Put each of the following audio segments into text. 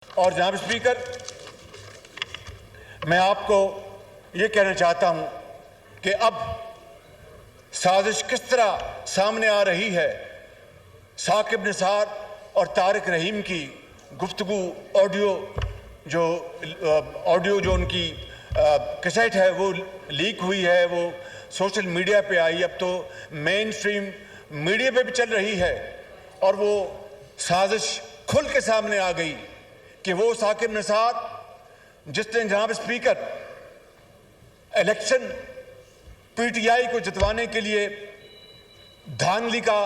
اور جناب اسپیکر، میں آپ کو یہ کہنا چاہتا ہوں کہ اب سازش کس طرح سامنے آ رہی ہے۔ ثاقب نثار اور طارق رحیم کی گفتگو آڈیو جو ان کی کیسٹ ہے وہ لیک ہوئی ہے، وہ سوشل میڈیا پہ آئی، اب تو مین اسٹریم میڈیا پہ بھی چل رہی ہے، اور وہ سازش کھل کے سامنے آ گئی کہ وہ ثاقب نثار جس نے جناب speaker election P T I کو جتوانے کے لیے دھاندلی کا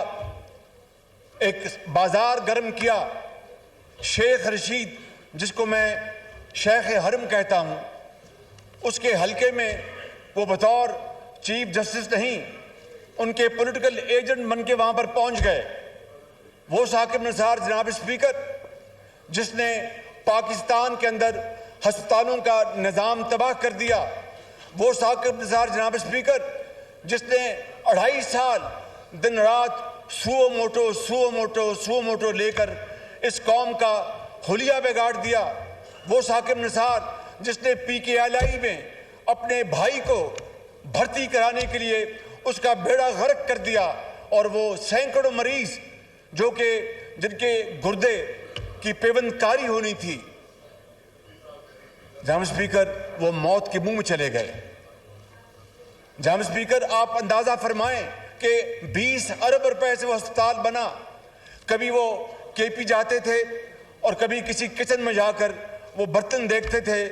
ایک بازار گرم کیا، شیخ رشید جس کو میں شیخ حرم کہتا ہوں، اس کے حلقے میں وہ بطور چیف جسٹس نہیں، ان کے پولیٹیکل ایجنٹ بن کے وہاں پر پہنچ گئے۔ وہ ثاقب نثار جناب اسپیکر جس نے پاکستان کے اندر ہسپتالوں کا نظام تباہ کر دیا، وہ ثاقب نثار جناب اسپیکر جس نے 2.5 سال دن رات سو موٹو لے کر اس قوم کا حلیہ بگاڑ دیا، وہ ثاقب نثار جس نے پی کے ایل آئی میں اپنے بھائی کو بھرتی کرانے کے لیے اس کا بیڑا غرق کر دیا، اور وہ سینکڑوں مریض جو کہ جن کے گردے کی پیوند کاری ہونی تھی، جناب اسپیکر وہ موت کے منہ میں چلے گئے۔ جناب اسپیکر، آپ اندازہ فرمائیں کہ 20 ارب روپے سے وہ ہسپتال بنا۔ کبھی وہ کے پی جاتے تھے اور کبھی کسی کچن میں جا کر وہ برتن دیکھتے تھے،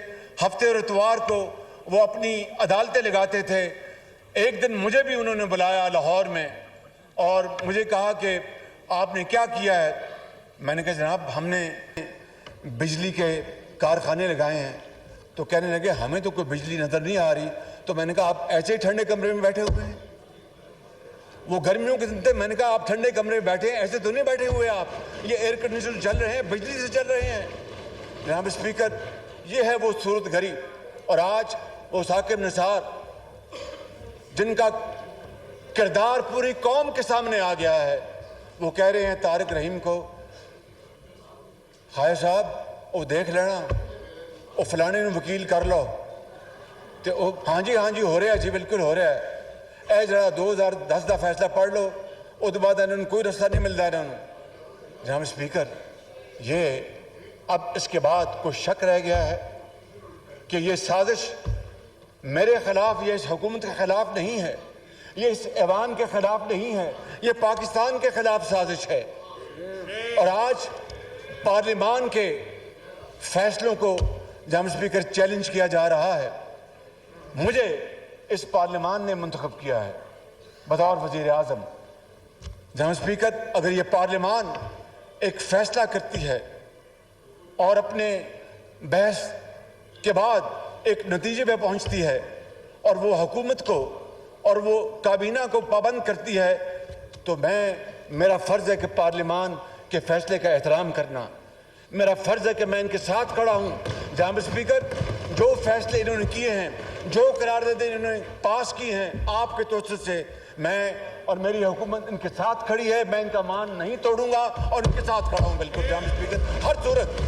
ہفتے اور اتوار کو وہ اپنی عدالتیں لگاتے تھے۔ ایک دن مجھے بھی انہوں نے بلایا لاہور میں اور مجھے کہا کہ آپ نے کیا کیا ہے؟ میں نے کہا جناب ہم نے بجلی کے کارخانے لگائے ہیں۔ تو کہنے لگے ہمیں تو کوئی بجلی نظر نہیں آ رہی۔ تو میں نے کہا آپ ایسے ہی ٹھنڈے کمرے میں بیٹھے ہوئے ہیں؟ وہ گرمیوں کے دن تھے، میں نے کہا آپ ٹھنڈے کمرے میں بیٹھے ہیں، ایسے تو نہیں بیٹھے ہوئے آپ، یہ ایئر کنڈیشنر چل رہے ہیں، بجلی سے چل رہے ہیں۔ جناب اسپیکر، یہ ہے وہ صورت گھڑی، اور آج وہ ثاقب نثار جن کا کردار پوری قوم کے سامنے آ گیا ہے، وہ کہہ رہے ہیں طارق رحیم کو، خواجہ صاحب وہ دیکھ لینا، وہ فلانے نے وکیل کر لو۔ تو ہاں جی ہو رہا ہے، جی بالکل ہو رہا ہے، اے ذرا 2010 کا فیصلہ پڑھ لو، اس بعد انہوں نے کوئی رستہ نہیں ملتا انہوں نے۔ جناب اسپیکر، یہ اب اس کے بعد کوئی شک رہ گیا ہے کہ یہ سازش میرے خلاف، یہ اس حکومت کے خلاف نہیں ہے، یہ اس ایوان کے خلاف نہیں ہے، یہ پاکستان کے خلاف سازش ہے۔ اور آج پارلیمان کے فیصلوں کو جناب اسپیکر چیلنج کیا جا رہا ہے۔ مجھے اس پارلیمان نے منتخب کیا ہے بطور وزیر اعظم۔ جناب اسپیکر، اگر یہ پارلیمان ایک فیصلہ کرتی ہے اور اپنے بحث کے بعد ایک نتیجے پہ پہنچتی ہے اور وہ حکومت کو اور وہ کابینہ کو پابند کرتی ہے، تو میرا فرض ہے کہ پارلیمان کے فیصلے کا احترام کرنا، میرا فرض ہے کہ میں ان کے ساتھ کھڑا ہوں۔ جناب اسپیکر، جو فیصلے انہوں نے کیے ہیں، جو قراردادیں انہوں نے پاس کی ہیں آپ کے توسط سے، میں اور میری حکومت ان کے ساتھ کھڑی ہے، میں ان کا مان نہیں توڑوں گا اور ان کے ساتھ کھڑا ہوں بالکل۔ جناب اسپیکر، ہر صورت